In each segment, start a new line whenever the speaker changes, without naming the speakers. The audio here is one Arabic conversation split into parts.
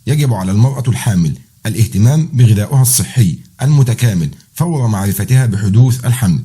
يجب على المرأة الحامل الاهتمام بغذائها الصحي المتكامل فور معرفتها بحدوث الحمل،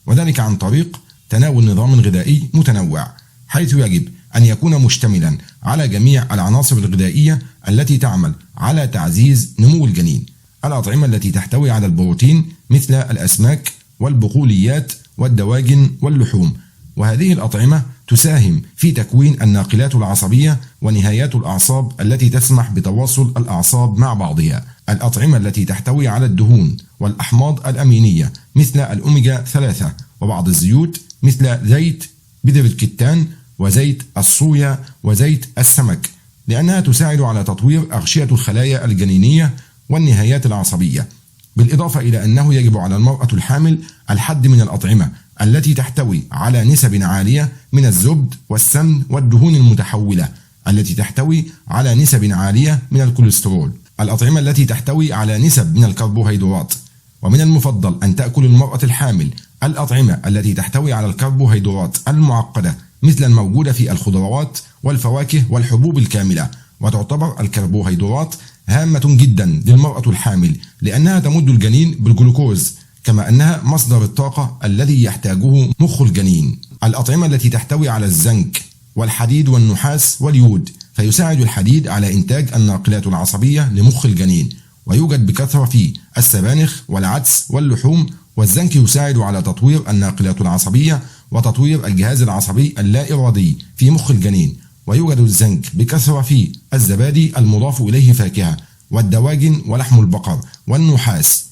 وذلك عن طريق تناول نظام غذائي متنوع، حيث يجب أن يكون مشتملا على جميع العناصر الغذائية التي تعمل على تعزيز نمو الجنين. الأطعمة التي تحتوي على البروتين مثل الأسماك والبقوليات والدواجن واللحوم، وهذه الأطعمة تساهم في تكوين الناقلات العصبية ونهايات الأعصاب التي تسمح بتواصل الأعصاب مع بعضها. الأطعمة التي تحتوي على الدهون والأحماض الأمينية مثل الأوميجا 3 وبعض الزيوت مثل زيت بذر الكتان وزيت الصويا وزيت السمك، لأنها تساعد على تطوير أغشية الخلايا الجنينية والنهايات العصبية. بالإضافة إلى أنه يجب على المرأة الحامل الحد من الأطعمة التي تحتوي على نسب عالية من الزبد والسمن والدهون المتحولة التي تحتوي على نسب عالية من الكوليسترول. الأطعمة التي تحتوي على نسب من الكربوهيدرات، ومن المفضل أن تأكل المرأة الحامل الأطعمة التي تحتوي على الكربوهيدرات المعقدة مثل الموجودة في الخضروات والفواكه والحبوب الكاملة. وتعتبر الكربوهيدرات هامة جدا للمرأة الحامل لأنها تمد الجنين بالجلوكوز، كما أنها مصدر الطاقة الذي يحتاجه مخ الجنين. الأطعمة التي تحتوي على الزنك والحديد والنحاس واليود، فيساعد الحديد على إنتاج الناقلات العصبية لمخ الجنين، ويوجد بكثرة في السبانخ والعدس واللحوم. والزنك يساعد على تطوير الناقلات العصبية وتطوير الجهاز العصبي اللا إرادي في مخ الجنين. ويوجد الزنك بكثرة في الزبادي المضاف إليه فاكهة والدواجن ولحم البقر والنحاس،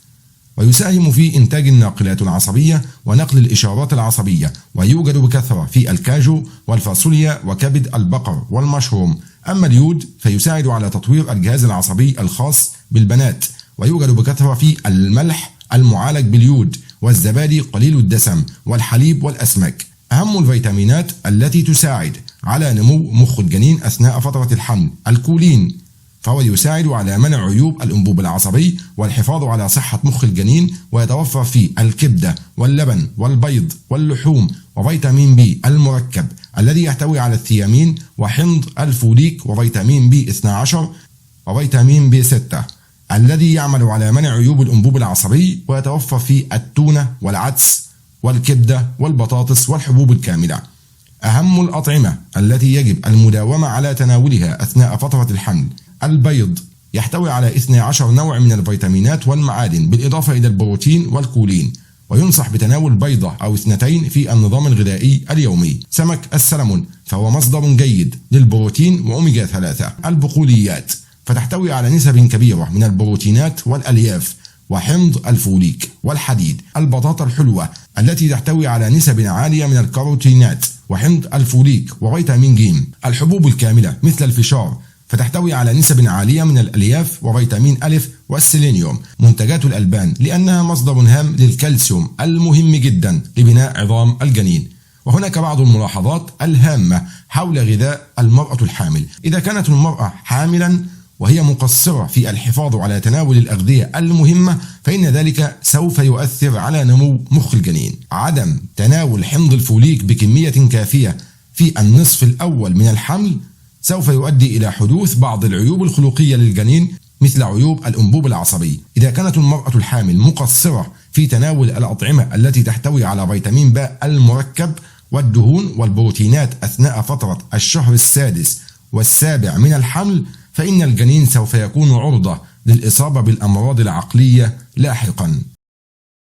ويساهم في إنتاج الناقلات العصبية ونقل الإشارات العصبية. ويوجد بكثرة في الكاجو والفاصوليا وكبد البقر والمشروم. أما اليود فيساعد على تطوير الجهاز العصبي الخاص بالبنات، ويوجد بكثرة في الملح المعالج باليود والزبادي قليل الدسم والحليب والأسماك. أهم الفيتامينات التي تساعد على نمو مخ الجنين أثناء فترة الحمل الكولين، فهو يساعد على منع عيوب الأنبوب العصبي والحفاظ على صحة مخ الجنين. ويتوفر في الكبدة واللبن والبيض واللحوم. وفيتامين بي المركب الذي يحتوي على الثيامين وحمض الفوليك وفيتامين بي 12 وفيتامين بي 6 الذي يعمل على منع عيوب الأنبوب العصبي. ويتوفر في التونة والعدس والكبدة والبطاطس والحبوب الكاملة. أهم الأطعمة التي يجب المداومة على تناولها أثناء فترة الحمل: البيض يحتوي على 12 نوع من الفيتامينات والمعادن بالإضافة إلى البروتين والكولين، وينصح بتناول بيضة أو 2 في النظام الغذائي اليومي. سمك السلمون فهو مصدر جيد للبروتين وأوميجا 3. البقوليات فتحتوي على نسب كبيرة من البروتينات والألياف وحمض الفوليك والحديد. البطاطا الحلوة التي تحتوي على نسب عالية من الكاروتينات وحمض الفوليك وفيتامين ج. الحبوب الكاملة مثل الفشار فتحتوي على نسب عالية من الألياف وفيتامين أ والسيلينيوم. منتجات الألبان لأنها مصدر هام للكالسيوم المهم جدا لبناء عظام الجنين. وهناك بعض الملاحظات الهامة حول غذاء المرأة الحامل. إذا كانت المرأة حاملا وهي مقصرة في الحفاظ على تناول الأغذية المهمة، فإن ذلك سوف يؤثر على نمو مخ الجنين. عدم تناول حمض الفوليك بكمية كافية في النصف الأول من الحمل سوف يؤدي إلى حدوث بعض العيوب الخلقية للجنين مثل عيوب الأنبوب العصبي. إذا كانت المرأة الحامل مقصرة في تناول الأطعمة التي تحتوي على فيتامين ب المركب والدهون والبروتينات أثناء فترة الشهر السادس والسابع من الحمل، فإن الجنين سوف يكون عرضة للإصابة بالأمراض العقلية لاحقا.